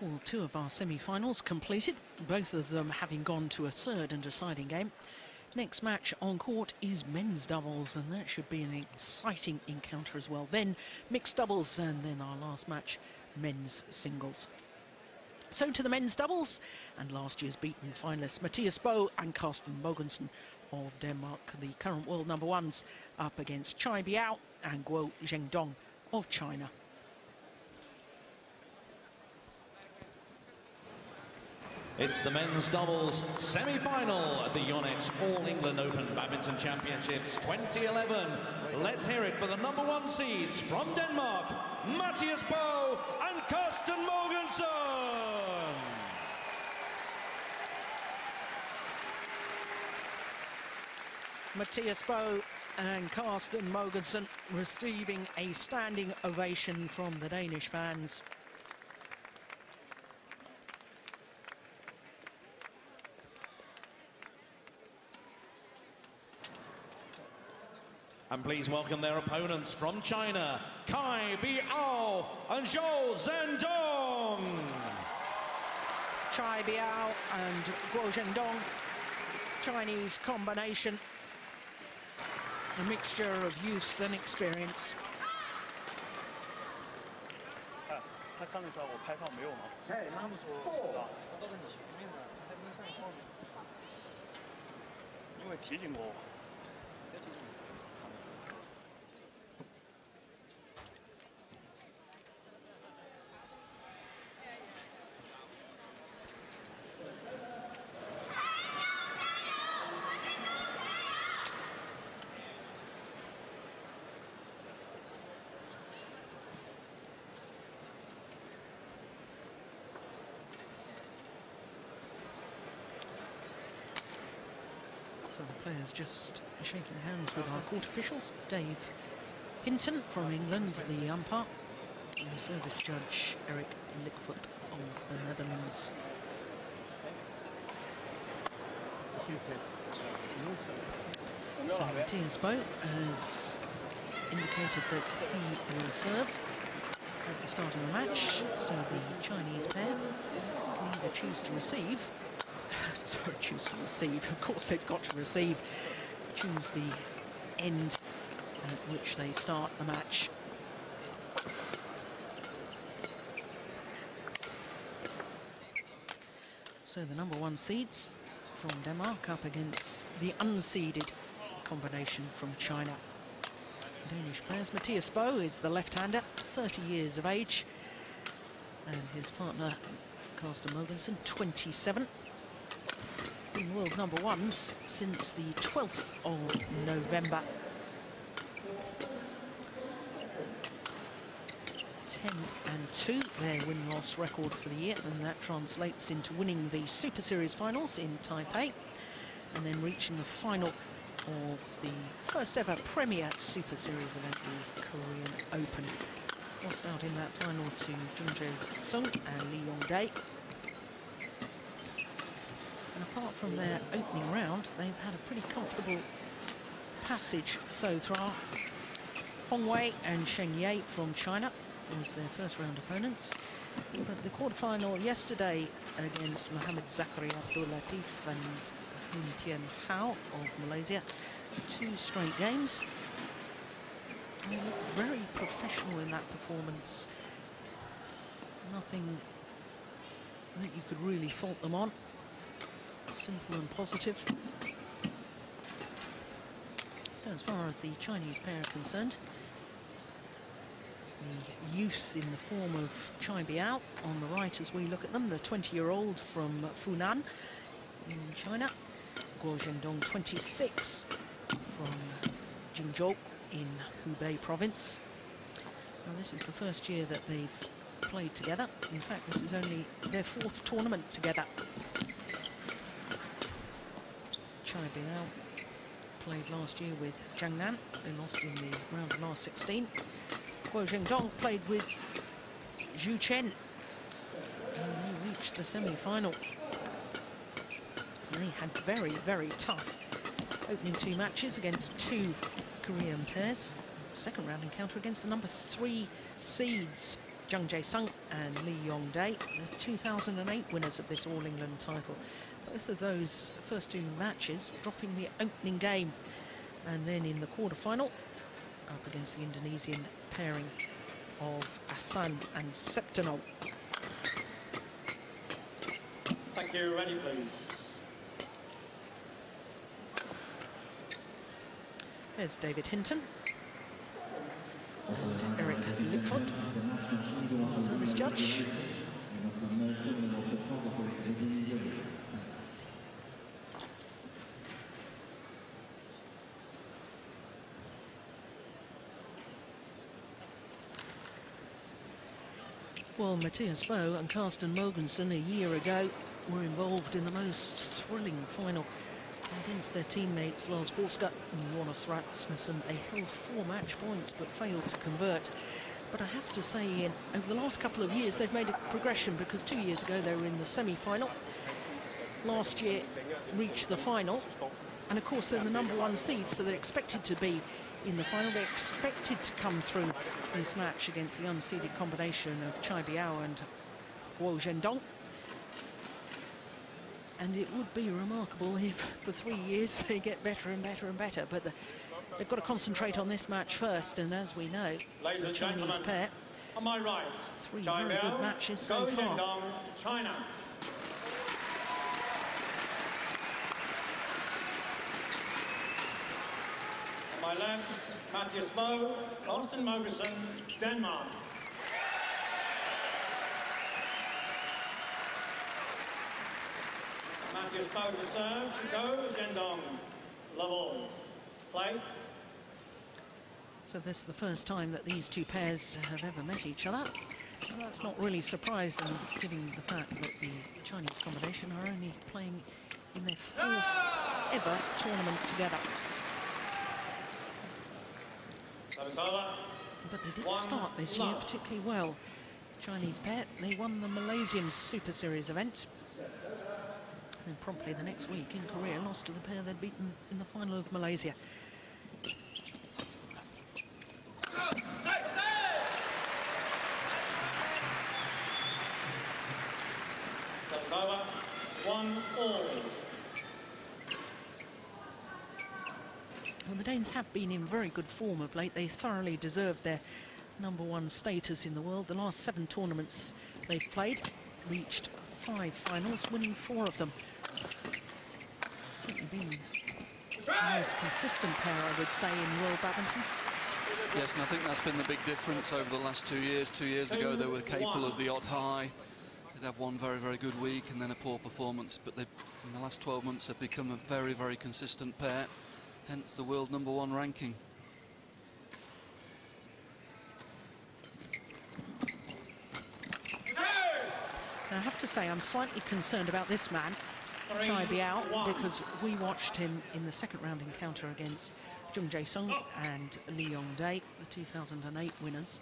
Well, two of our semi-finals completed, both of them having gone to a third and deciding game. Next match on court is men's doubles, and that should be an exciting encounter as well. Then mixed doubles, and then our last match, men's singles. So to the men's doubles, and last year's beaten finalists Mathias Boe and Carsten Mogensen of Denmark, the current world number ones, up against Biao and Guo Zhendong of China. It's the men's doubles semi-final at the Yonex All England Open Badminton Championships 2011. Let's hear it for the number one seeds from Denmark, Mathias Boe and Carsten Mogensen. Mathias Boe and Carsten Mogensen receiving a standing ovation from the Danish fans. And please welcome their opponents from China, Biao and Guo Zhendong. Biao and Guo Zhendong, Chinese combination, a mixture of youth and experience. 他看得出来我拍上没有吗？他们说啊，他坐在你前面呢，他不能在你后面，因为提醒过我，谁提醒你？ So the players just shaking hands with our court officials. Dave Hinton from England, the umpire, and the service judge Eric Lickfoot of the Netherlands. So Mathias Boe has indicated that he will serve at the start of the match, so the Chinese pair can either choose to receive. Sorry, choose to receive. Of course, they've got to receive. Choose the end at which they start the match. So the number one seeds from Denmark up against the unseeded combination from China. Danish players. Mathias Boe is the left-hander, 30 years of age, and his partner Carsten Mogensen, 27. Been world number ones since the 12th of November. 10-2, their win-loss record for the year, and that translates into winning the Super Series finals in Taipei, and then reaching the final of the first ever Premier Super Series event, the Korean Open. Lost out in that final to Jung Sung and Lee Yong-dae. And apart from their opening round, they've had a pretty comfortable passage so far. Hong Wei and Sheng Ye from China was their first round opponents. But the quarterfinal yesterday against Mohammad Zakaria Abdul Latif and Hun Tien Hao of Malaysia, 2 straight games. They looked very professional in that performance. Nothing that you could really fault them on. Simple and positive. So as far as the Chinese pair are concerned, the youth in the form of Biao on the right as we look at them, the 20-year-old from Funan in China, Guo Zhendong, 26, from Jingzhou in Hubei province. Now this is the first year that they've played together. In fact, this is only their 4th tournament together. Biao played last year with Jiangnan. They lost in the round of last 16. Guo Zhendong played with Zhu Chen, and they reached the semi-final. They had very, very tough opening 2 matches against 2 Korean pairs. Second round encounter against the number 3 seeds Zhang Jae-sung and Lee Yong-dae, the 2008 winners of this All England title. Both of those first two matches dropping the opening game. And then in the quarter-final, up against the Indonesian pairing of Ahsan and Septeno. Thank you. Ready, please. There's David Hinton and Eric Lipfoot, service judge. Well, Mathias Boe and Carsten Mogensen a year ago were involved in the most thrilling final against their teammates Lars Borska and Jonas Rasmussen. They held 4 match points but failed to convert. But I have to say, over the last couple of years, they've made a progression, because 2 years ago they were in the semi-final. Last year reached the final. And of course, they're the #1 seeds, so they're expected to be in the final. They're expected to come through this match against the unseeded combination of Biao and Guo Zhendong. And it would be remarkable if for 3 years they get better and better and better. But they've got to concentrate on this match first. And as we know, the Chinese pair, On my right, 3 very good matches so Guo far. Zhendong, China. On my left, Mathias Boe, Carsten Mogensen, Denmark. Mathias Boe to serve to Guo Zhendong. Level. Play. So this is the first time that these two pairs have ever met each other. And that's not really surprising, given the fact that the Chinese combination are only playing in their 4th ever tournament together. Service over. But they did start this year particularly well. Chinese pair, they won the Malaysian Super Series event. And promptly the next week in Korea lost to the pair they'd beaten in the final of Malaysia. Service over. 1-all. Well, the Danes have been in very good form of late. They thoroughly deserve their #1 status in the world. The last 7 tournaments they've played reached 5 finals, winning 4 of them. Certainly been the most consistent pair, I would say, in world badminton. Yes, and I think that's been the big difference over the last 2 years. 2 years ago, they were capable of the odd high. They'd have one very, very good week and then a poor performance. But in the last 12 months, they've become a very, very consistent pair. Hence the world #1 ranking. Now, I have to say, I'm slightly concerned about this man, Biao, because we watched him in the second round encounter against Zhang Jae-sung and Lee Yong-dae, the 2008 winners.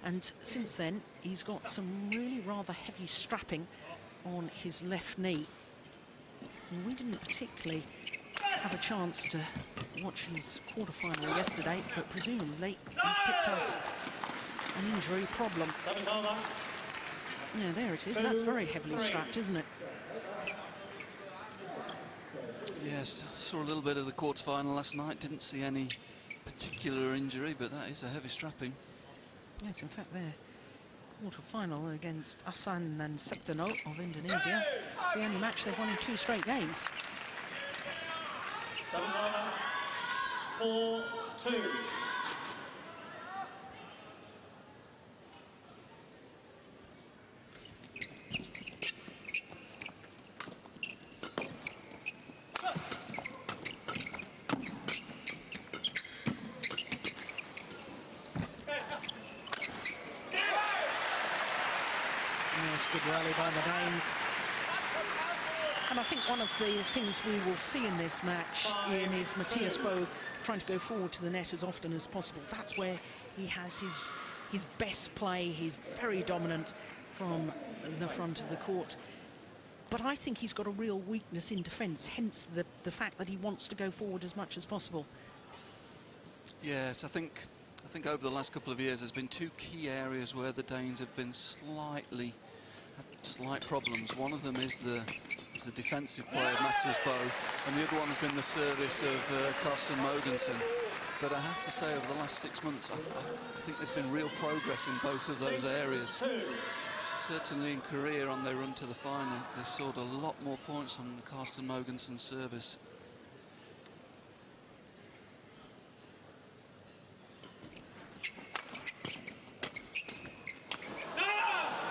And since then, he's got some really rather heavy strapping on his left knee. And we didn't particularly have a chance to watch his quarter-final yesterday, but presumably he's picked up an injury problem. Yeah, there it is. That's very heavily strapped, isn't it? Yes, saw a little bit of the quarter-final last night. Didn't see any particular injury, but that is a heavy strapping. Yes, in fact, their quarter-final against Ahsan and Septeno of Indonesia. It's the only match they've won in 2 straight games. 4-2. Good rally by the Danes. And I think one of the things we will see in this match is Mathias Boe trying to go forward to the net as often as possible. That's where he has his best play. He's very dominant from the front of the court. But I think he's got a real weakness in defence, hence the fact that he wants to go forward as much as possible. Yes, I think I think over the last couple of years there's been two key areas where the Danes have been had slight problems. One of them is the defensive play of Mathias Boe, and the other one has been the service of Carsten Mogensen. But I have to say, over the last 6 months, I think there's been real progress in both of those areas. Certainly in Korea, on their run to the final, they scored a lot more points on Carsten Mogensen's service.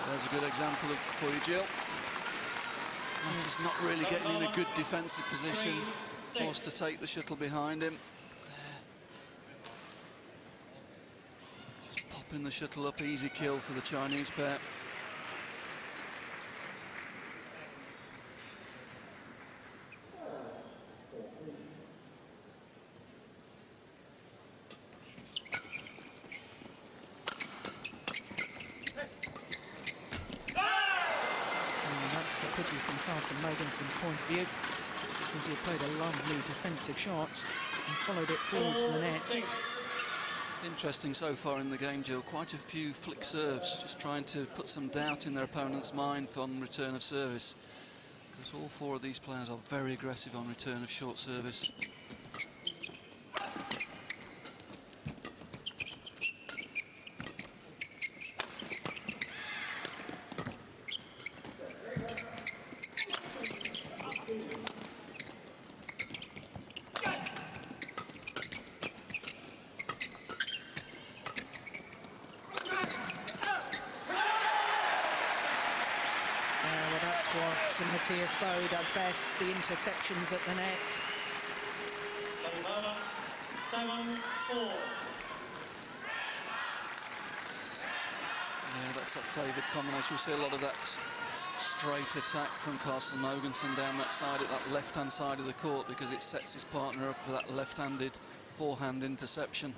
There's a good example for you, Jill. Mathias not really getting in a good defensive position, forced to take the shuttle behind him. Just popping the shuttle up, easy kill for the Chinese pair. From Carsten Mogensen's point of view, because he had played a lovely defensive shot and followed it forward to the net. Interesting so far in the game, Jill. Quite a few flick serves, just trying to put some doubt in their opponent's mind on return of service, because all four of these players are very aggressive on return of short service. What Mathias Boe does best, the interceptions at the net. 7-4. Yeah, that's that favoured combination. We see a lot of that straight attack from Carsten Mogensen down that side, at that left-hand side of the court, because it sets his partner up for that left-handed forehand interception.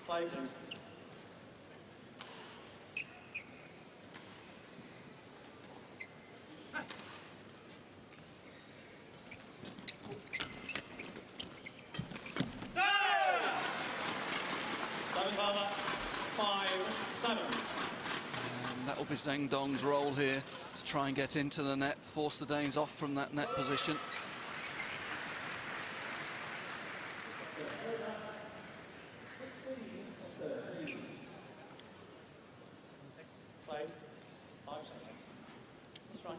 Play, please. That will be Zhendong's role here, to try and get into the net, force the Danes off from that net position. Play. 5-7. That's right.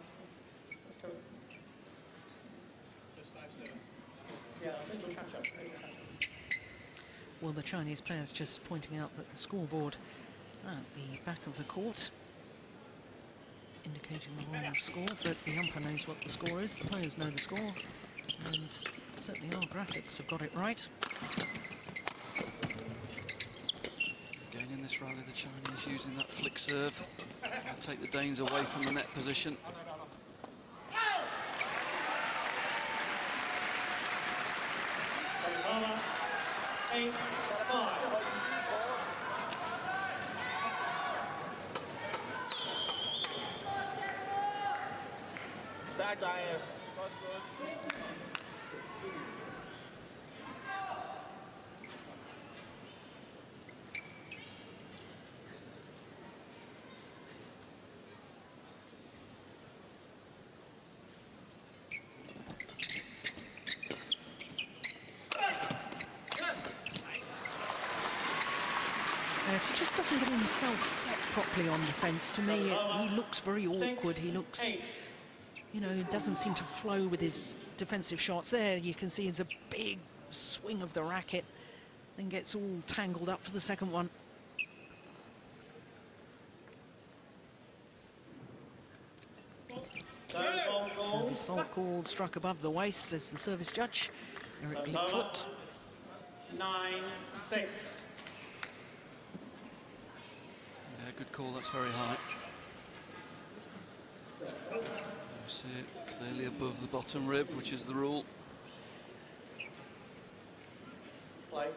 That's correct. Just 5-7. Yeah, I think we'll catch up. Well, the Chinese players just pointing out that the scoreboard at the back of the court indicating the wrong score, but the umpire knows what the score is, the players know the score, and certainly our graphics have got it right. Again in this rally, the Chinese using that flick serve, trying to take the Danes away from the net position. Sarizana, 8-5. Back, Diane. Yes, he just doesn't get himself set properly on defence. To me, he looks very awkward. He looks, you know, doesn't seem to flow with his defensive shots. There you can see it's a big swing of the racket, then gets all tangled up for the second one. Service fault called, struck above the waist, says the service judge, Eric Bleakfoot. 9-6. Yeah, good call, that's very high. You see it clearly above the bottom rib, which is the rule. Play.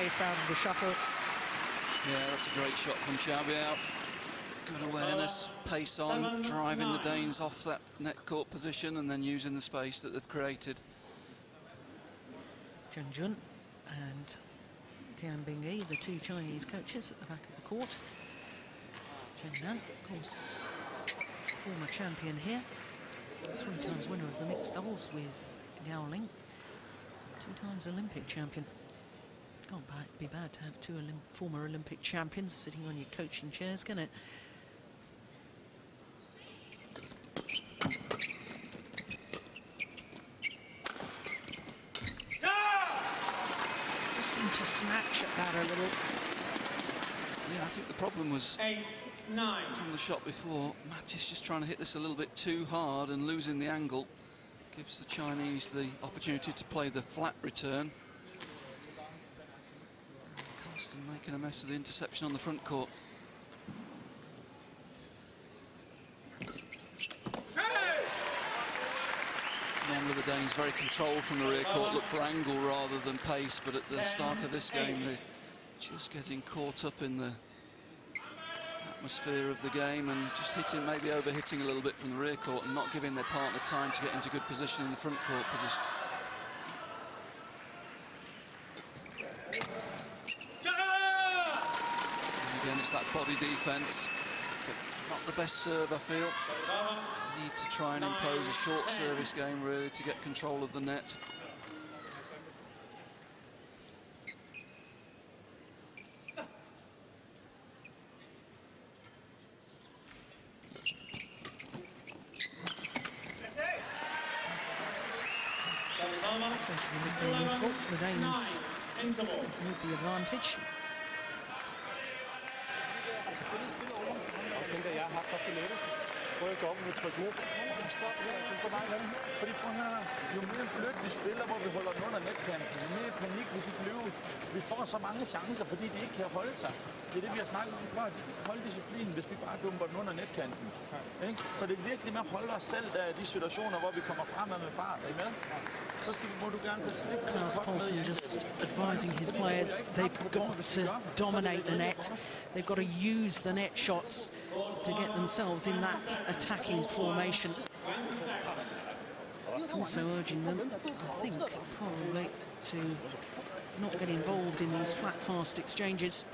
pace out of the shuttle. Yeah, that's a great shot from Biao. Good awareness, pace on, driving the Danes off that net court position and then using the space that they've created. Jun and Tian Bingyi, the two Chinese coaches at the back of the court. Chen Nan, of course, former champion here, 3 times winner of the mixed doubles with Gao Ling, 2 times Olympic champion. Can't be bad to have 2 former Olympic champions sitting on your coaching chairs, can it? Just seem to snatch at that a little. Yeah, I think the problem was 8-9 from the shot before. Mathias just trying to hit this a little bit too hard and losing the angle. Gives the Chinese the opportunity to play the flat return. Carsten making a mess of the interception on the front court. One of the Danes very controlled from the rear court, look for angle rather than pace, but at the start of this game they're just getting caught up in the atmosphere of the game and just hitting, maybe overhitting a little bit from the rear court and not giving their partner time to get into good position in the front court position. And again, it's that body defence, but not the best serve, I feel. Need to try and impose a short service game, really, to get control of the net. The Danes with the advantage. rykke op med tryk ned. Stop, på vej hen. Fordi prøv her, jo mere blødt vi spiller, hvor vi holder den under netkanten, jo mere panik vi kan løbe. Vi får så mange chancer, fordi de ikke kan holde sig. Det er det, vi har snakket om før. De kan holde disciplinen, hvis vi bare dumper den under netkanten. Ikke? Så det er virkelig med at holde os selv der i de situationer, hvor vi kommer fremad med fart. Er I med? Så skal vi, må du gerne få Klaus Poulsen just advising his players they've got to dominate the net. They've got to use the net shots to get themselves in that attacking formation. Also urging them, I think, probably to not get involved in these flat, fast exchanges.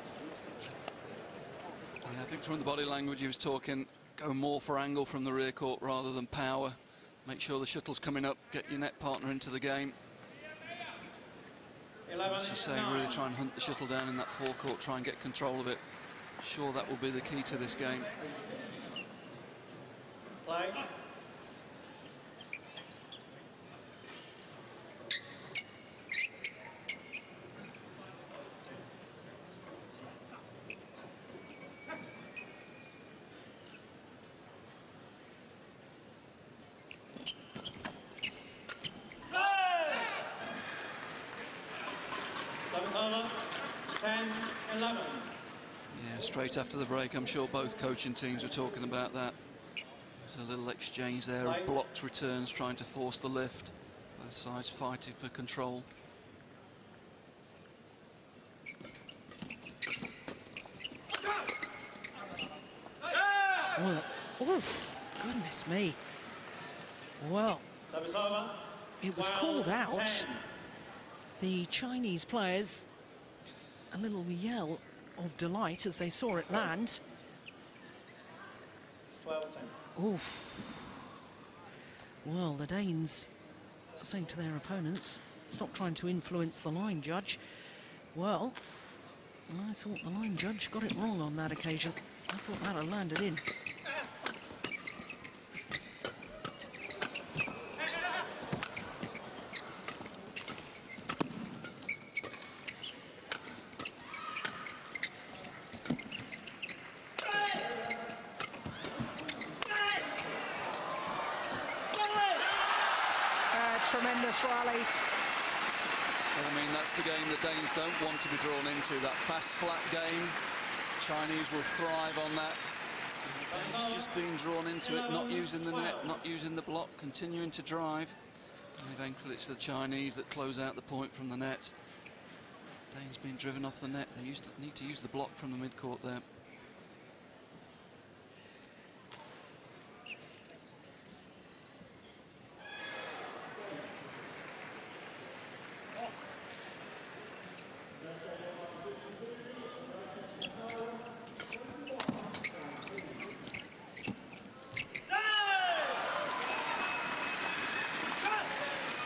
Yeah, I think from the body language he was talking, go more for angle from the rear court rather than power. Make sure the shuttle's coming up, get your net partner into the game. As you say, really try and hunt the shuttle down in that forecourt, try and get control of it. Sure, that will be the key to this game. Play. Yeah, straight after the break, I'm sure both coaching teams were talking about that. There's a little exchange there of blocked returns, trying to force the lift. Both sides fighting for control. Well, oof, goodness me. Well, it was called out. The Chinese players, a little yell of delight as they saw it land. 12-10. Oof. Well, the Danes are saying to their opponents, stop trying to influence the line judge. Well, I thought the line judge got it wrong on that occasion. I thought that had landed in. Tremendous rally. Well, I mean, that's the game the Danes don't want to be drawn into, that fast, flat game. Chinese will thrive on that. Danes just being drawn into it, not using the net, not using the block, continuing to drive. And eventually it's the Chinese that close out the point from the net. Dane's been driven off the net. They need to use the block from the mid-court there.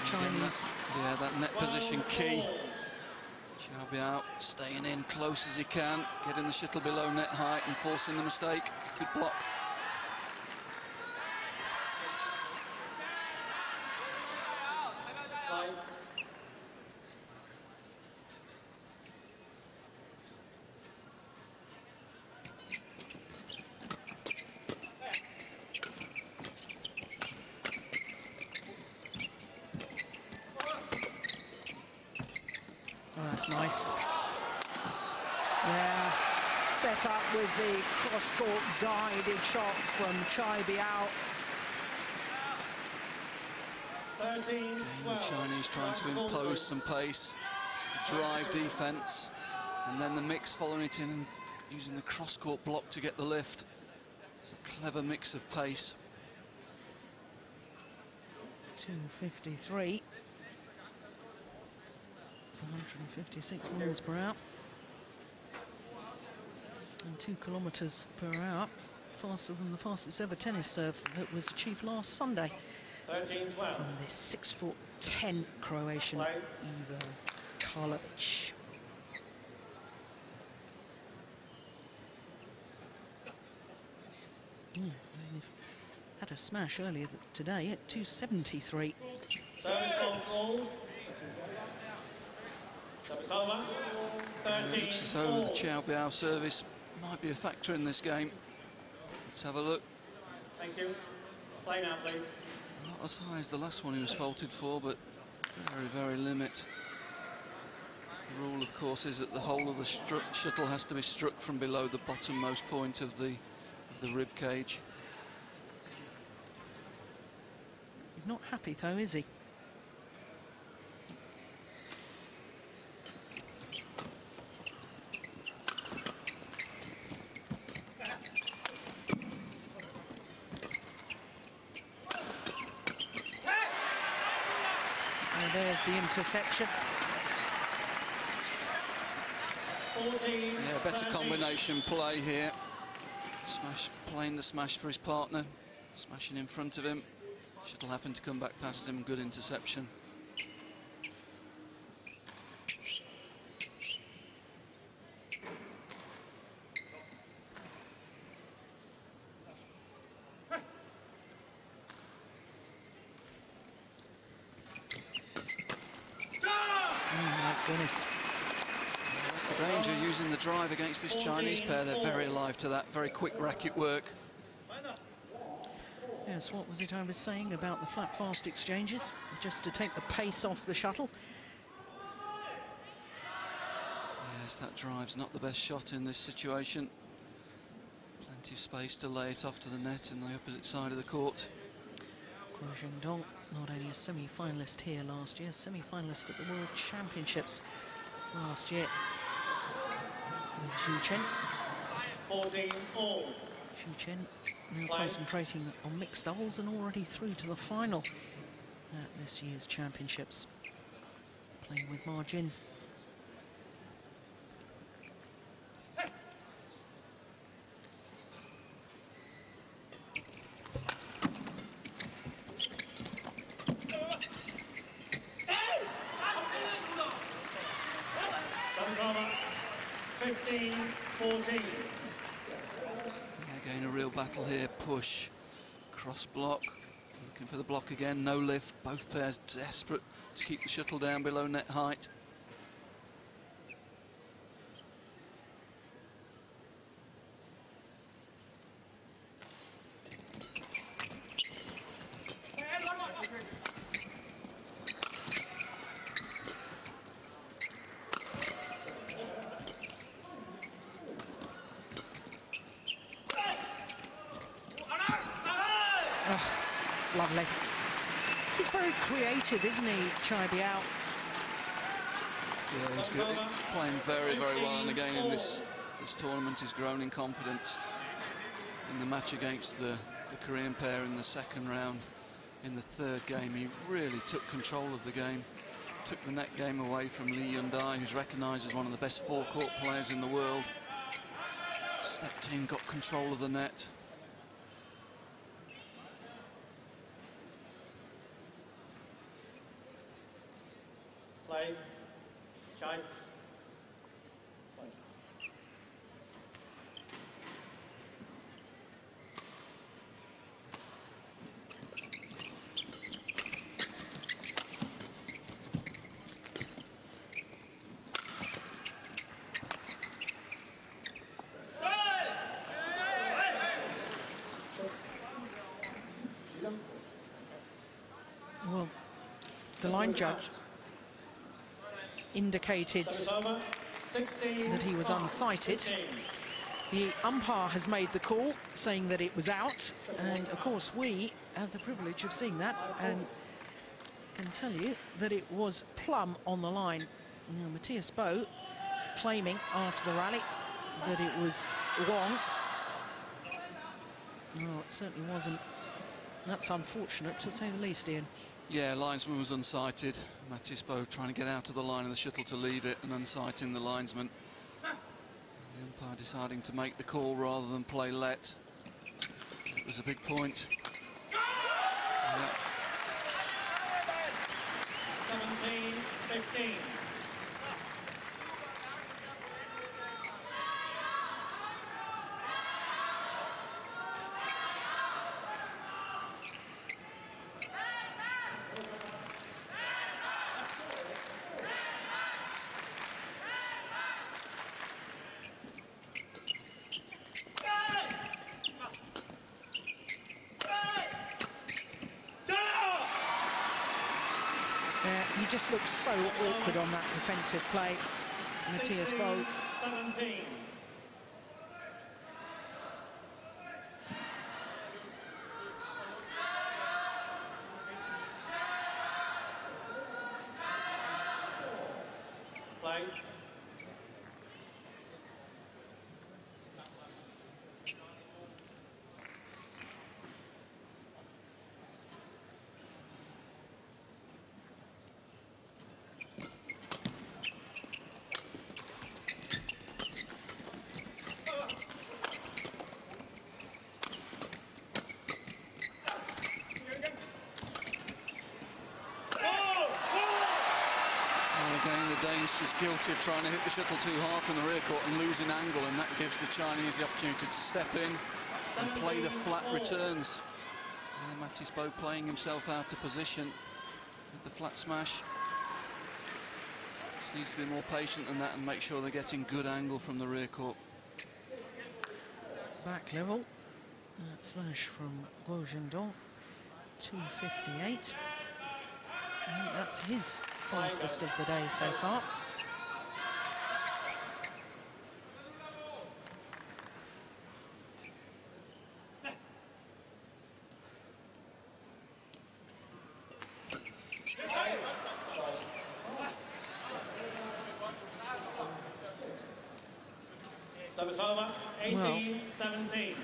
Chinese. Yeah, that net position key. Biao staying in close as he can, getting the shuttle below net height and forcing the mistake. Good block. That's nice. Yeah, set up with the cross-court guided shot from Biao. 13, The Chinese trying to impose some pace. It's the drive defence, and then the mix following it in and using the cross-court block to get the lift. It's a clever mix of pace. 2:53. It's 156 miles per hour. And 2 kilometres per hour. Faster than the fastest ever tennis serve that was achieved last Sunday. 13-12. From this 6'10" Croatian Ivo Karlovic. They've had a smash earlier today at 273. Looks as though the Biao service might be a factor in this game. Let's have a look. Thank you. Play now, please. Not as high as the last one he was faulted for, but very, very limit. The rule, of course, is that the whole of the shuttle has to be struck from below the bottommost point of the rib cage. He's not happy, though, is he? And there's the interception. 14, Yeah, better combination play here. Smash, playing the smash for his partner, smashing in front of him. Shuttle having to come back past him, good interception. Oh, my goodness. That's the danger, using the drive against this Chinese pair. They're very alive to that, very quick racket work. Yes, what was it I was saying about the flat fast exchanges? Just to take the pace off the shuttle. Yes, that drive's not the best shot in this situation. Plenty of space to lay it off to the net in the opposite side of the court. Guo Zhendong, not only a semi-finalist here last year, semi-finalist at the World Championships last year with Zhu Chen. 14 all. Zhu Chen now concentrating on mixed doubles and already through to the final at this year's championships, playing with margin. Sunflower, 15-14. Again, a real battle here. Push, cross block, looking for the block again. No lift. Both pairs desperate to keep the shuttle down below net height. Lovely. He's very creative, isn't he, Biao? Yeah, he's good. Playing very, very well, and again in this tournament he's grown in confidence. In the match against the Korean pair in the second round, in the third game, he really took control of the game, took the net game away from Lee Yun-dai, who's recognised as one of the best forecourt players in the world. Stepped in, got control of the net. Play. Chai. Well, the line judge indicated that he was unsighted. The umpire has made the call, saying that it was out, and of course we have the privilege of seeing that and can tell you that it was plumb on the line. Now, Mathias Boe claiming after the rally that it was wrong. No, it certainly wasn't. That's unfortunate, to say the least, Ian. Yeah, linesman was unsighted. Mathias Boe trying to get out of the line of the shuttle to leave it and unsighting the linesman. The umpire deciding to make the call rather than play let. It was a big point. Yeah. 17-15. He just looks so awkward on that defensive play, Mathias Boe. 17. Play. Danish is guilty of trying to hit the shuttle too hard from the rear court and losing angle, and that gives the Chinese the opportunity to step in and play the flat returns. And Mathias Boe playing himself out of position with the flat smash. Just needs to be more patient than that and make sure they're getting good angle from the rear court. Back level. That smash from Guo Zhendong, 258. And that's his fastest of the day so far. Service over, 18-17.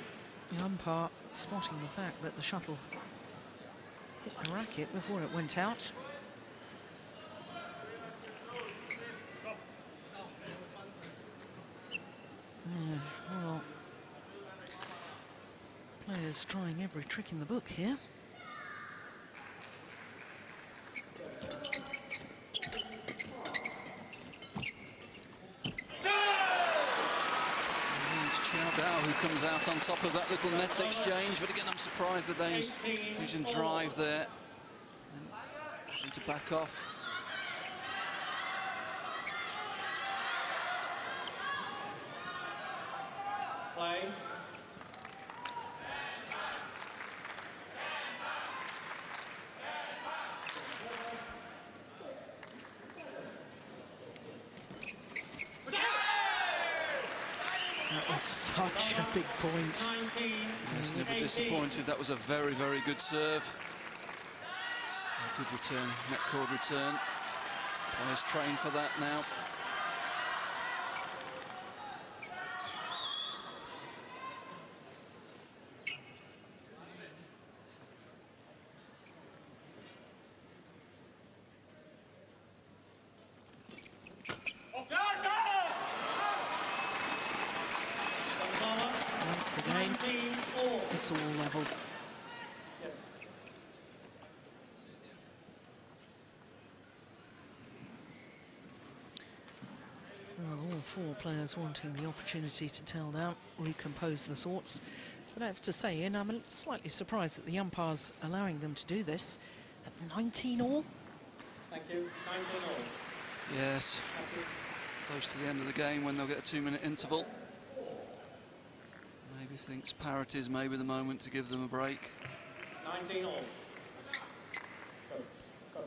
The umpire spotting the fact that the shuttle hit the racket before it went out. Well, players trying every trick in the book here. Biao who comes out on top of that little net exchange, but again I'm surprised the Danes using drive there and to back off. Play. That was such a big point. Yes, never disappointed. That was a very, very good serve. A good return, net cord return. Players train for that now. Once again, it's all level. Yes. Well, all four players wanting the opportunity to tell down, recompose the thoughts. But I have to say, Ian, I'm slightly surprised that the umpire's allowing them to do this at 19 all. Thank you. 19 all. Yes, Matches. close to the end of the game when they'll get a 2-minute interval. Maybe thinks parity is maybe the moment to give them a break. 19 all. Go. Go.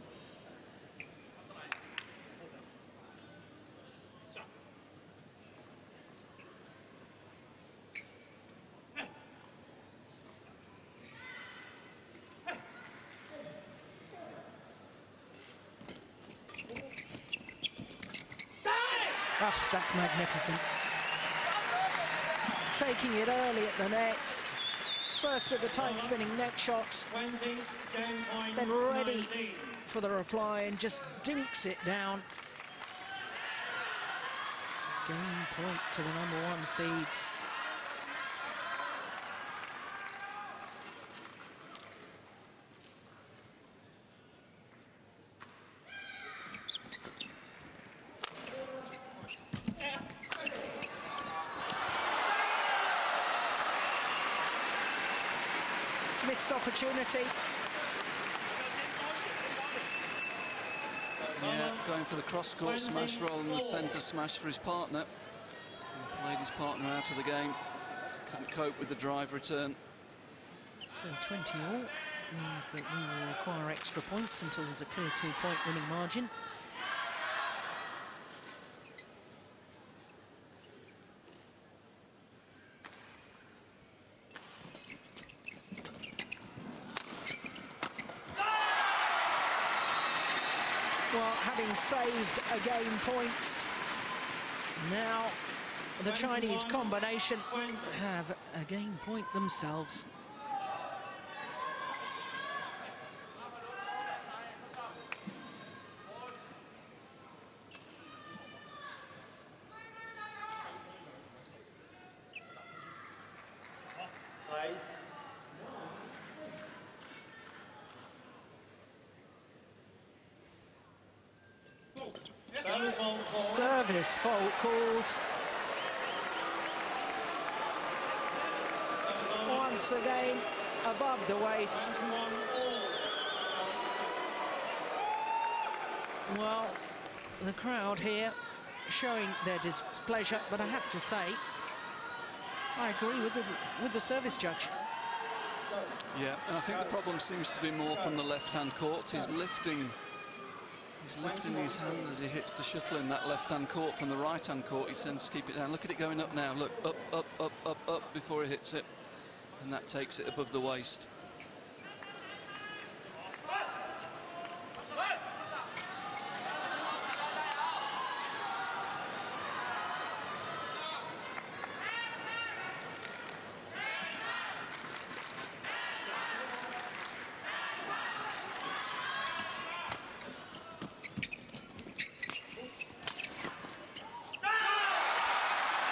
Ah, that's magnificent. Taking it early at the nets. First with the tight spinning neck shot, 20, game point. then ready 19. for the reply and just dinks it down. Game point to the #1 seeds. Missed opportunity. Yeah, going for the cross-court smash rather than the centre smash for his partner. And played his partner out of the game. Couldn't cope with the drive return. So 20 all means that we will require extra points until there's a clear 2-point winning margin. Well, having saved a game points, now the Chinese combination have a game point themselves. Play. Service fault called. Once again, above the waist. Well, the crowd here showing their displeasure, but I have to say, I agree with the service judge. Yeah, and I think the problem seems to be more from the left-hand court. He's lifting his hand as he hits the shuttle in that left-hand court. From the right-hand court, he tends to keep it down. Look at it going up now. Look, up, up, up, up, up before he hits it. And that takes it above the waist.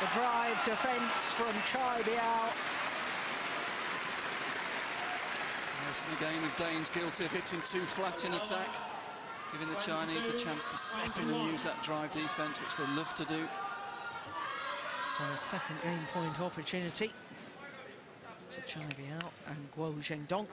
The drive defence from Biao. Yes, and again, the Danes guilty of hitting too flat in attack, giving the Chinese the chance to step in and use that drive defence, which they love to do. So a second game point opportunity to Biao and Guo Zhendong.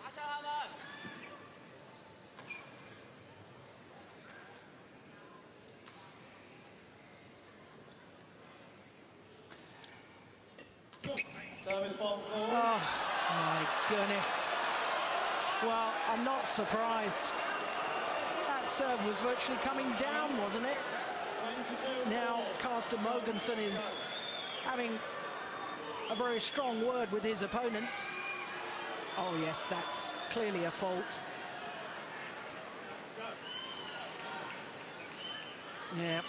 Service fault call. Oh, my goodness. Well, I'm not surprised. That serve was virtually coming down, wasn't it? 22. Now, Carsten Mogensen is having a very strong word with his opponents. Oh, yes, that's clearly a fault. Yeah,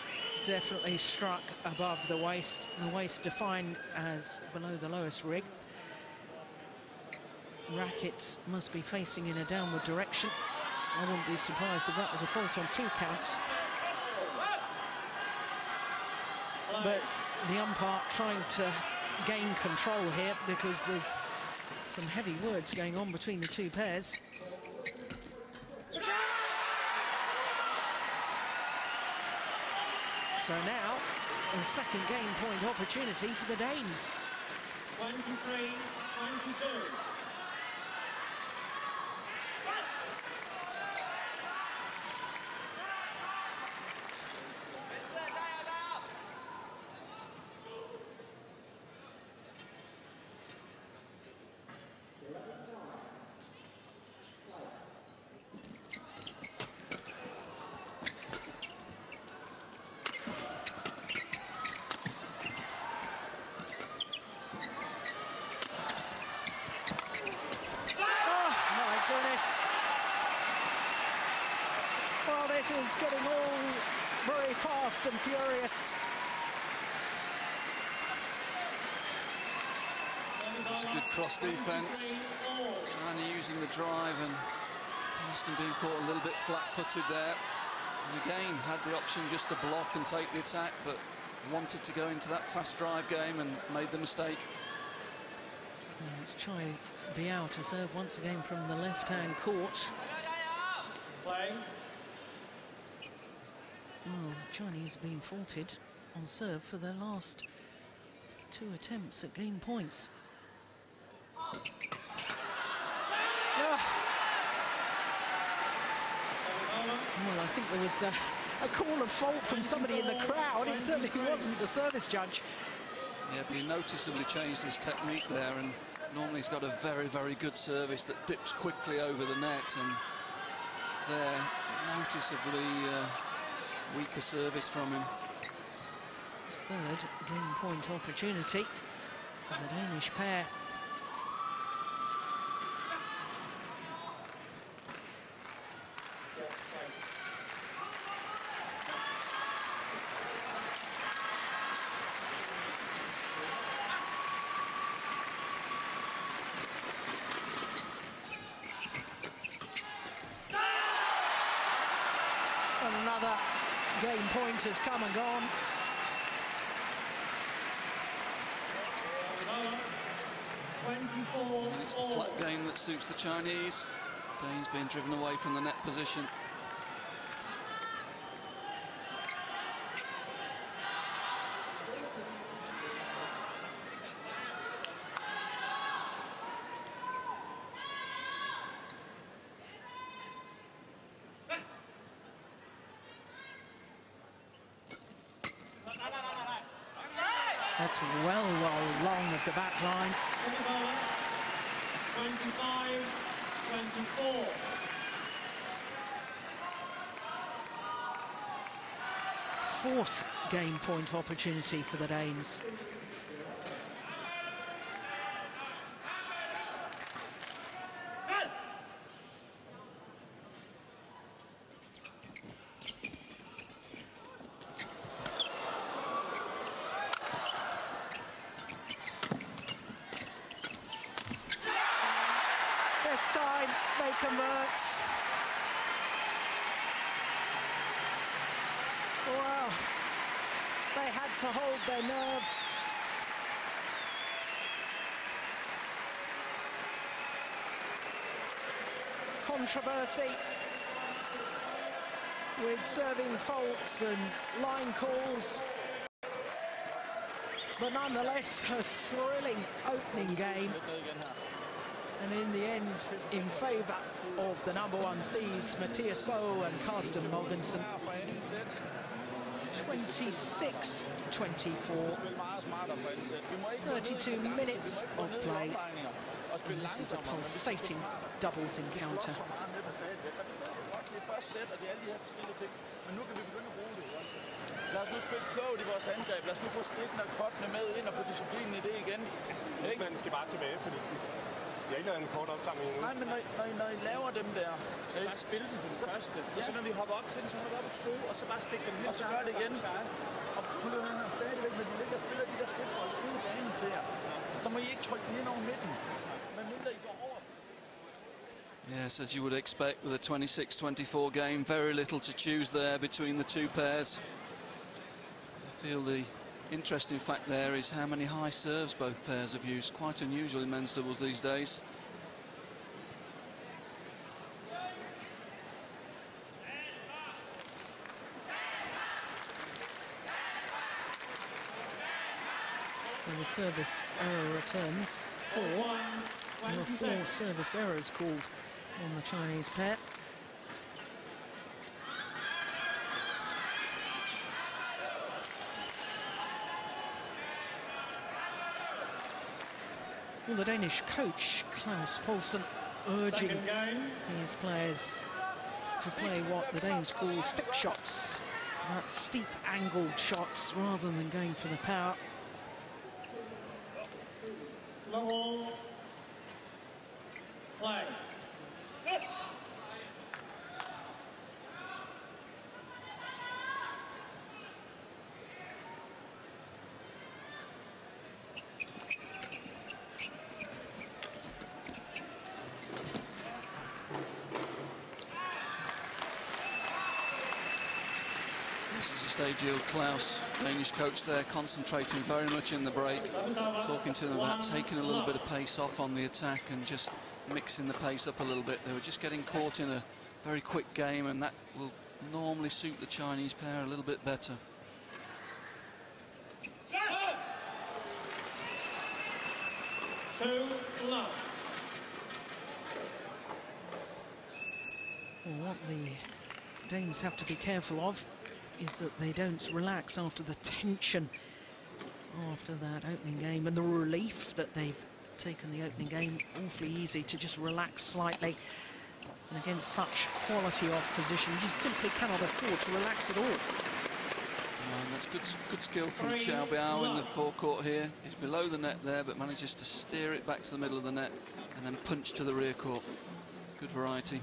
definitely struck above the waist defined as below the lowest rig. Rackets must be facing in a downward direction. I wouldn't be surprised if that was a fault on 2 counts. But the umpire trying to gain control here because there's some heavy words going on between the two pairs. So now, a second game point opportunity for the Danes. 23-22. This is getting all very fast and furious. It's a good cross defence. China using the drive and Carsten being caught a little bit flat-footed there. And again, had the option just to block and take the attack, but wanted to go into that fast drive game and made the mistake. Let's try Biao to serve once again from the left-hand court. Playing. Well, Chinese have been faulted on serve for their last 2 attempts at game points. Oh. Well, I think there was a call of fault from somebody in the crowd. It certainly wasn't the service judge. Yeah, but he noticeably changed his technique there, and normally he's got a very, very good service that dips quickly over the net, and there, noticeably weaker service from him. Third game point opportunity for the Danish pair. Another game point has come and gone. And it's the flat game that suits the Chinese. Danes being driven away from the net position. That's well long of the back line. 25-24. Fourth game point opportunity for the Danes. This time they convert. Well, they had to hold their nerve. Controversy with serving faults and line calls, but nonetheless a thrilling opening game, and in the end in favour of the #1 seeds Mathias Boe and Carsten Mogensen. 26-24, 32 minutes of play, and this is a pulsating doubles encounter. Men nu kan vi begynde at bruge det også. Lad os nu spille klogt i vores angreb. Lad os nu få stikken og kottene med ind og få disciplinen i det igen. Man skal bare tilbage, fordi har ikke lavet en kort opsamling endnu. Nej, men når I laver dem der, Så bare spille den på den første. Og så når vi hopper op til den, så hopper op og tro, og så bare stikke den hen. og så gør det igen. Og putter den her stadigvæk, når de ligger og spiller de der fodbold ude i banen til jer. Så må I ikke trykke den ind over midten. Men mindre I går over. Yes, as you would expect with a 26-24 game, very little to choose there between the two pairs. I feel the interesting fact there is how many high serves both pairs have used. Quite unusual in men's doubles these days. There were service error returns. There were 4 service errors called on the Chinese pair. Well, the Danish coach, Claus Poulsen, urging his players to play what the Danes call stick shots. That's steep angled shots rather than going for the power. Level. Play. This is a stage of Klaus, Danish coach there, concentrating very much in the break, talking to them about taking a little bit of pace off on the attack and just mixing the pace up a little bit. They were just getting caught in a very quick game, and that will normally suit the Chinese pair a little bit better. Two love. Well, what the Danes have to be careful of is that they don't relax after the tension after that opening game and the relief that they've taken the opening game. Awfully easy to just relax slightly, and against such quality opposition you simply cannot afford to relax at all. And that's good skill from Biao in the forecourt here. He's below the net there, but manages to steer it back to the middle of the net and then punch to the rear court. Good variety.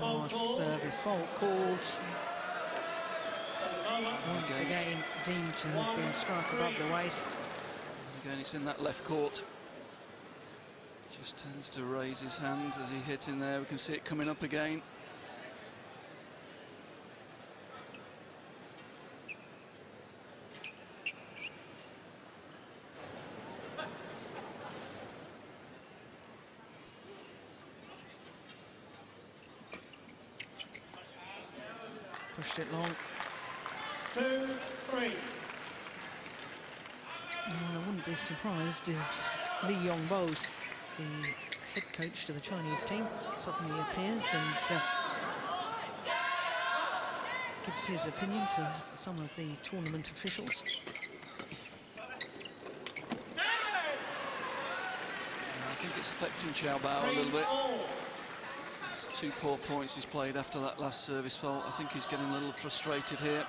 Oh, service fault called. Once again deemed to have been struck above the waist. Again, it's in that left court. Just tends to raise his hand as he hit in there. We can see it coming up again. Pushed it long. 2-3. I wouldn't be surprised if Li Yongbo's, the head coach to the Chinese team, suddenly appears and gives his opinion to some of the tournament officials. I think it's affecting Biao a little bit. It's 2 poor points he's played after that last service fault. I think he's getting a little frustrated here.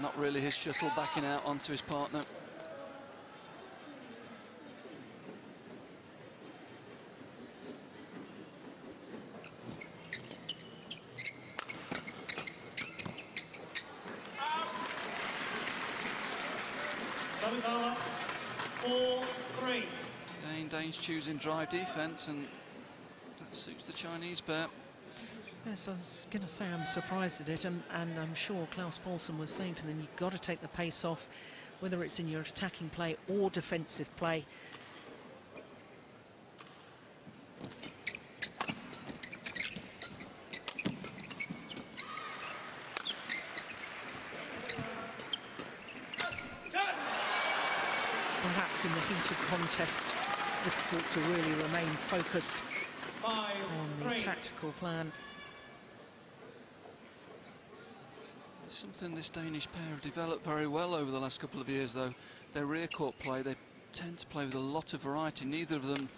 Not really his shuttle backing out onto his partner. Service over. 4-3. Again, Danes choosing drive defence, and that suits the Chinese pair. Yes, I was going to say I'm surprised at it, and I'm sure Claus Poulsen was saying to them, you've got to take the pace off, whether it's in your attacking play or defensive play. Perhaps in the heat of contest, it's difficult to really remain focused on the tactical plan. Something this Danish pair have developed very well over the last couple of years, though. Their rear court play, they tend to play with a lot of variety. Neither of them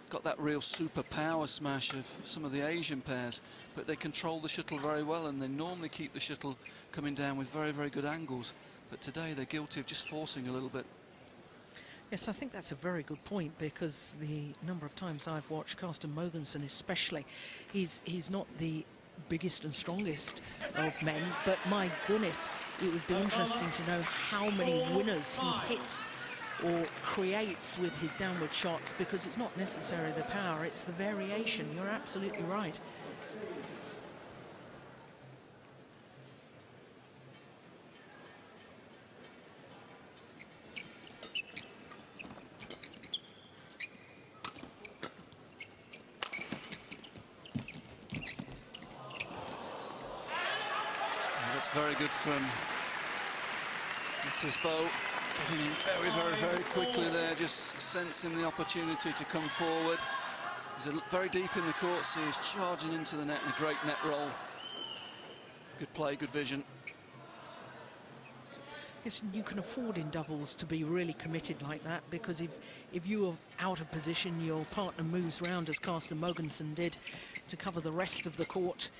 got that real super power smash of some of the Asian pairs, but they control the shuttle very well, and they normally keep the shuttle coming down with very, very good angles. But today they're guilty of just forcing a little bit. Yes, I think that's a very good point, because the number of times I've watched Carsten Mogensen especially, he's not the biggest and strongest of men, but my goodness, it would be interesting to know how many winners he hits or creates with his downward shots, because it's not necessarily the power, it's the variation. You're absolutely right. That's very good from Mathias Boe, getting in very, very, very quickly there, just sensing the opportunity to come forward. He's very deep in the court, so he's charging into the net in a great net roll. Good play, good vision. Yes, you can afford in doubles to be really committed like that, because if you are out of position, your partner moves round, as Carsten Mogensen did, to cover the rest of the court.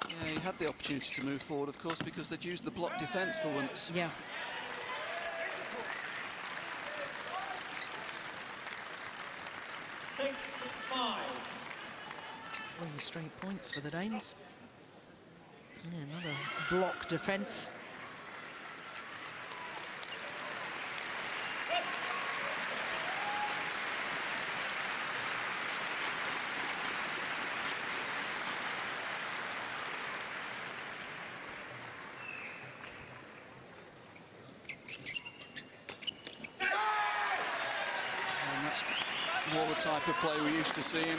Yeah, he had the opportunity to move forward, of course, because they'd used the block defence for once. Yeah. Six, 5. 3 straight points for the Danes. Yeah, another block defence. More the type of play we used to see him.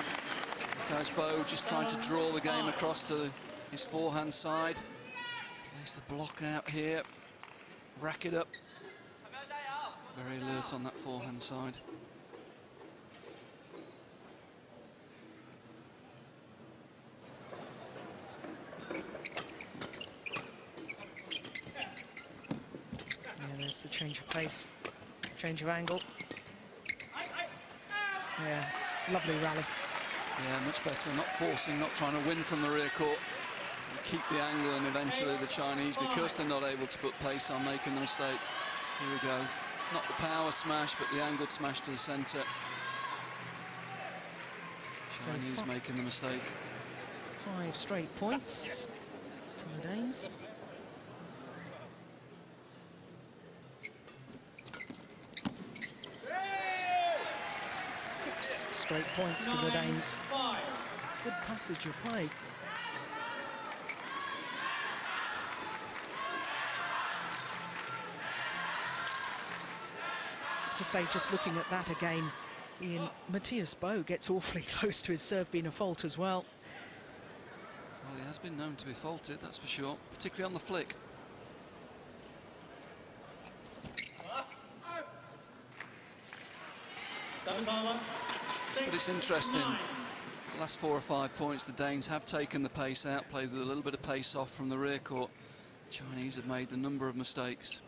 Mathias Boe just trying to draw the game across to his forehand side. Plays the block out here. Rack it up. Very alert on that forehand side. Yeah, there's the change of pace, change of angle. Yeah, lovely rally. Yeah, much better, not forcing, not trying to win from the rear court. Keep the angle, and eventually the Chinese, because they're not able to put pace on, making the mistake. Here we go. Not the power smash, but the angled smash to the centre. Chinese making the mistake. 5 straight points to the Danes. Straight points to the Danes. Good passage of play. To say, just looking at that again, Mathias Boe gets awfully close to his serve being a fault as well. Well, he has been known to be faulted, that's for sure, particularly on the flick. But it's interesting, the last 4 or 5 points, the Danes have taken the pace out, played with a little bit of pace off from the rear court. The Chinese have made a number of mistakes.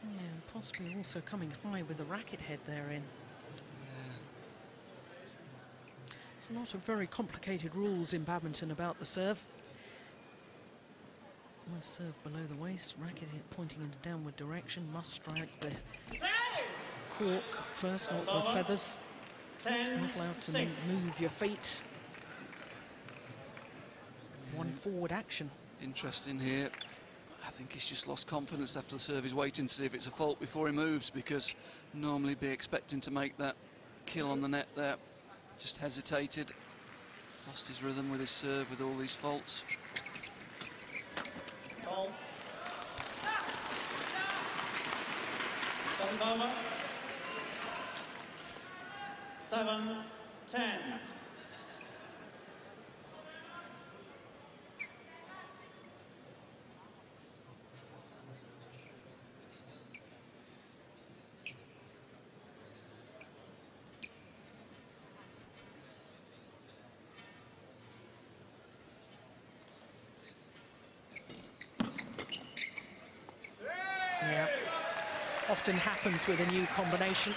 Yeah, and possibly also coming high with the racket head therein. Yeah. There's a lot of very complicated rules in badminton about the serve. Must serve below the waist, racket head pointing in a downward direction, must strike the cork first, not the feathers. Not allowed to move your feet. One forward action. Interesting here. I think he's just lost confidence after the serve. He's waiting to see if it's a fault before he moves, because normally be expecting to make that kill on the net there. Just hesitated. Lost his rhythm with his serve with all these faults. Fault. Service over. 7-10. Yeah, often happens with a new combination.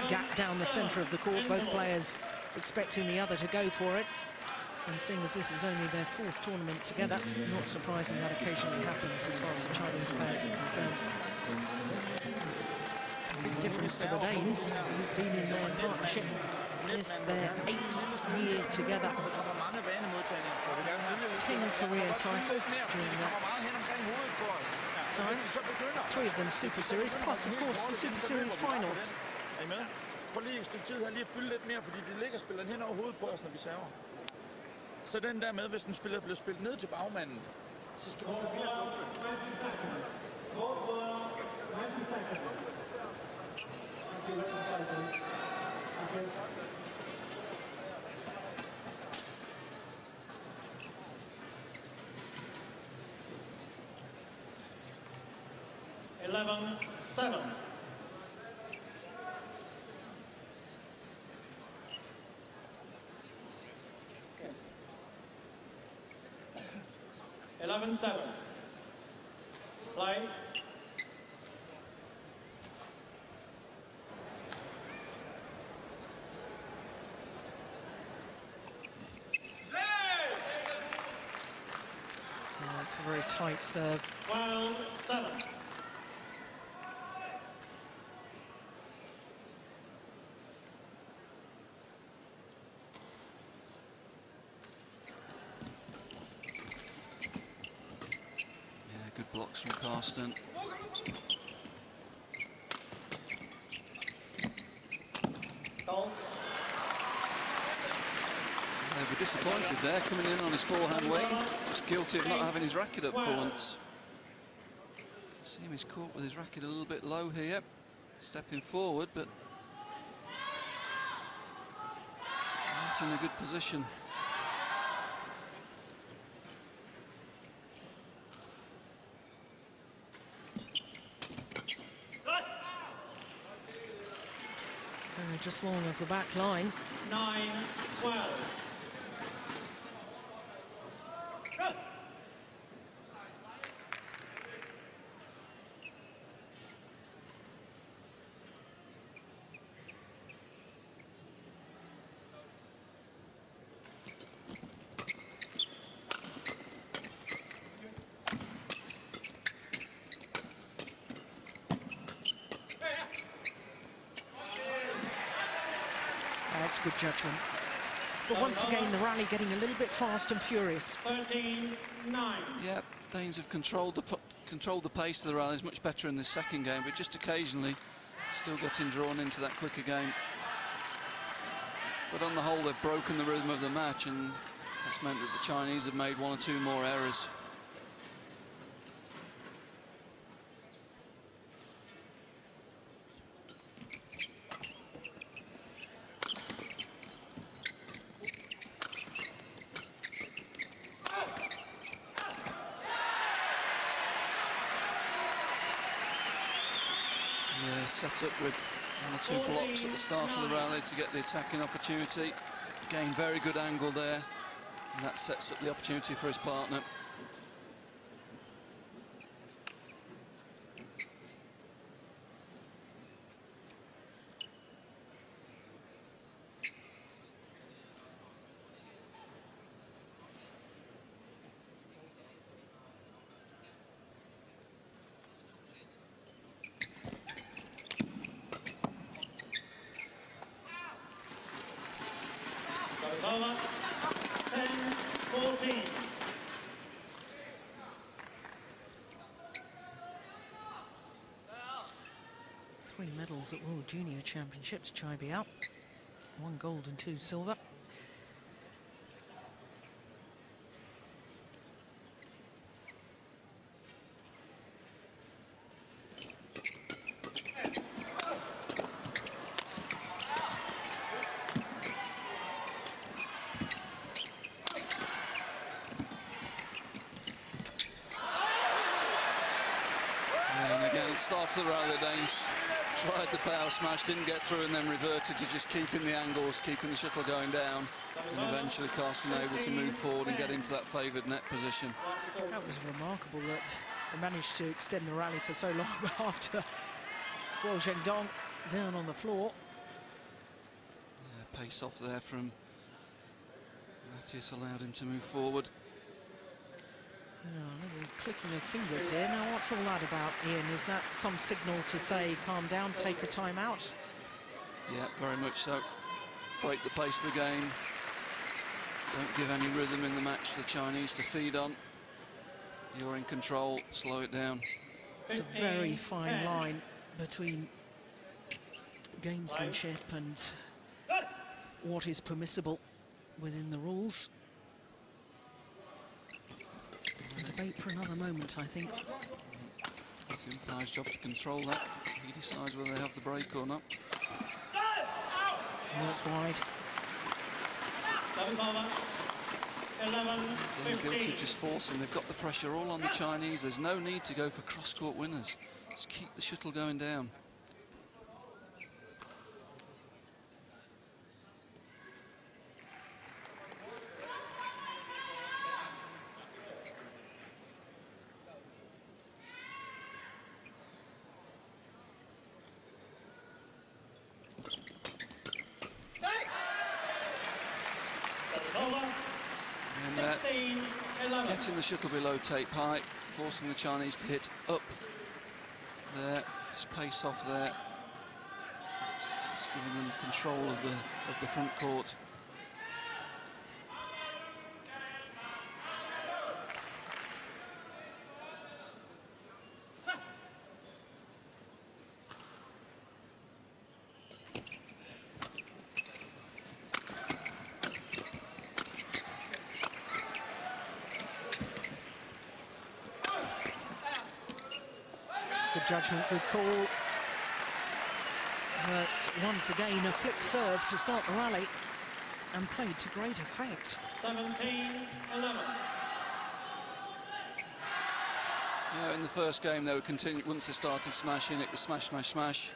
gap down the centre of the court, both players expecting the other to go for it. And seeing as this is only their 4th tournament together, not surprising that occasionally happens as far as the Chinese players are concerned. Big difference to the Danes, who've been in their partnership. This their 8th year together. 10 career titles during that time. 3 of them Super Series, plus of course the Super Series finals. Er I med? Prøv lige et stykke tid her lige at fylde lidt mere, fordi de ligger og spiller hen over hovedet på os, når vi server. Så den der med, hvis den spiller bliver spillet ned til bagmanden, så skal vi blive Play. That's a very tight serve. 12-7. Good blocks from Carsten. They were disappointed there, coming in on his forehand wing. Just guilty of not having his racket up for once. See him, he's caught with his racket a little bit low here. Stepping forward, but not in a good position. Just long of the back line. 9-12. That's good judgment. But once again, the rally getting a little bit fast and furious. 13-9. Yeah, Danes have controlled the pace of the rallies much better in this second game, but just occasionally still getting drawn into that quicker game. But on the whole, they've broken the rhythm of the match, and that's meant that the Chinese have made 1 or 2 more errors. Set up with 1 or 2 blocks at the start of the rally to get the attacking opportunity. Again, very good angle there, and that sets up the opportunity for his partner. It's over. 10-14. Three medals at World Junior Championships, Biao. 1 gold and 2 silver. Start of the rally, the Danes tried the power smash, didn't get through, and then reverted to just keeping the angles, keeping the shuttle going down, and eventually Carsten able to move forward and get into that favoured net position. That was remarkable that they managed to extend the rally for so long after Guo Zhendong down on the floor. pace off there from Mathias allowed him to move forward. A little clicking of fingers here. Now, what's all that about, Ian? Is that some signal to say, calm down, take a time out? Yeah, very much so. Break the pace of the game. Don't give any rhythm in the match to the Chinese to feed on. You're in control, slow it down. It's a very fine line between gamesmanship and what is permissible within the rules. Debate for another moment, I think. It's the umpire's job to control that. He decides whether they have the break or not. And that's wide. They're guilty of just forcing. They've got the pressure all on the Chinese. There's no need to go for cross-court winners. Just keep the shuttle going down. Getting the shuttle below tape height, forcing the Chinese to hit up there, just pace off there, just giving them control of the front court. Judgment, good call. But once again, a flick serve to start the rally and played to great effect. 17-11. Yeah, in the first game they were continuing. Once they started smashing, it was smash, smash, smash.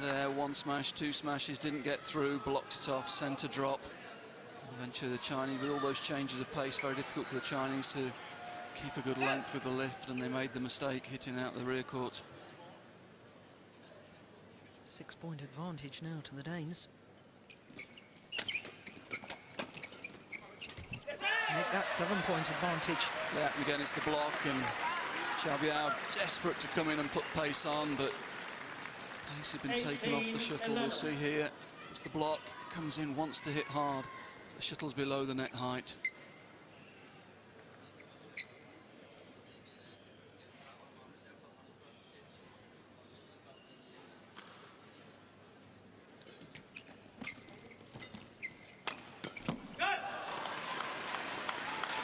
There, one smash, two smashes, didn't get through, blocked it off, centre drop. Eventually the Chinese, with all those changes of pace, very difficult for the Chinese to keep a good length with the lift, and they made the mistake hitting out the rear court. 6-point advantage now to the Danes. Make that 7-point advantage. Yeah, and again it's the block, and Biao desperate to come in and put pace on, but pace had been taken off the shuttle. We'll see here, it's the block, comes in, wants to hit hard. The shuttle's below the net height.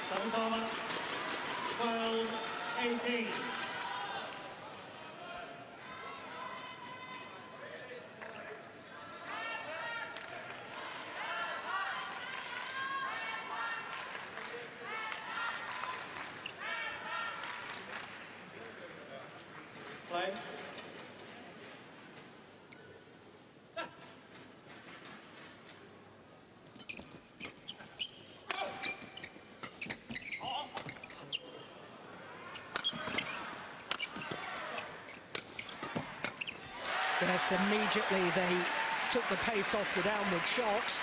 Service over. 12-18. Play. Yes, immediately they took the pace off the downward shot.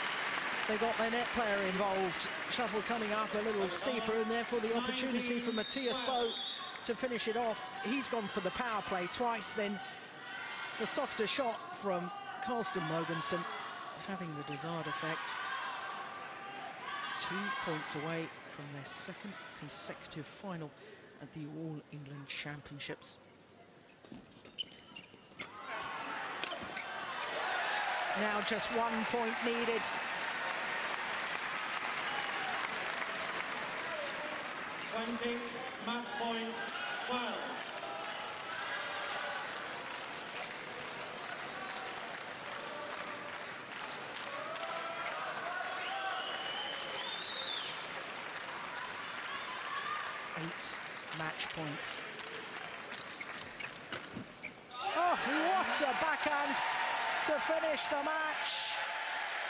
They got their net player involved. Shuttle coming up a little steeper, and therefore the opportunity for Mathias Boe to finish it off. He's gone for the power play twice, then the softer shot from Carsten Mogensen having the desired effect. 2 points away from their second consecutive final at the All England Championships. Now just 1 point needed. Match point 12. Match points. Oh, what a backhand to finish the match.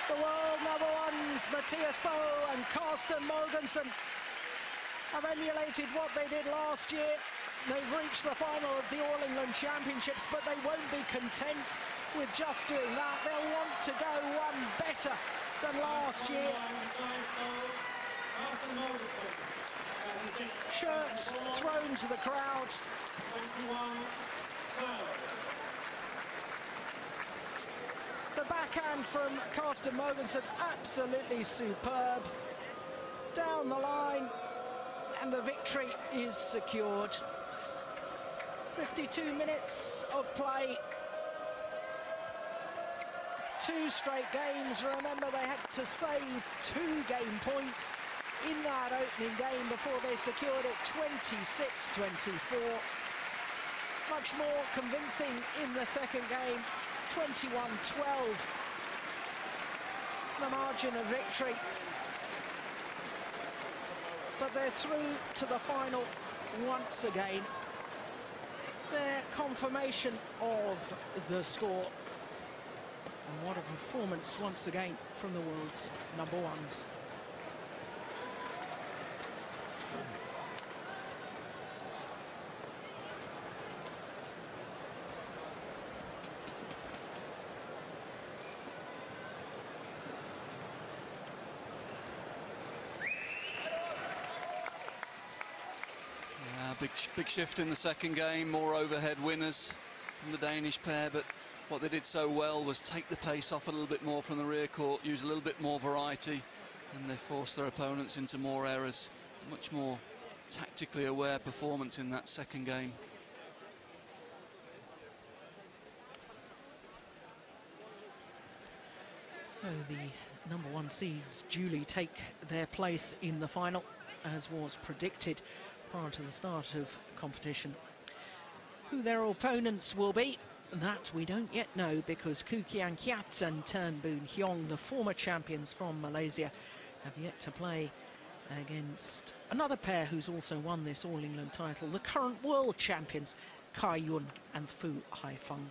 The world #1s, Mathias Boe and Carsten Mogensen, have emulated what they did last year. They've reached the final of the All England Championships, but they won't be content with just doing that. They'll want to go one better than last year. Shirts thrown to the crowd. The backhand from Carsten Mogensen, absolutely superb. Down the line, and the victory is secured. 52 minutes of play. 2 straight games. Remember, they had to save 2 game points in that opening game before they secured it 26-24. Much more convincing in the second game, 21-12. The margin of victory. But they're through to the final once again. Their confirmation of the score. And what a performance once again from the world's number ones. Big shift in the second game, more overhead winners from the Danish pair, but what they did so well was take the pace off a little bit more from the rear court, use a little bit more variety, and they forced their opponents into more errors. Much more tactically aware performance in that second game. So the number 1 seeds duly take their place in the final, as was predicted prior to the start of competition. Who their opponents will be, that we don't yet know, because Koo Kian Kiat and Turn Boon Hyong, the former champions from Malaysia, have yet to play against another pair who's also won this All England title, the current world champions, Kai Yun and Fu Haifeng.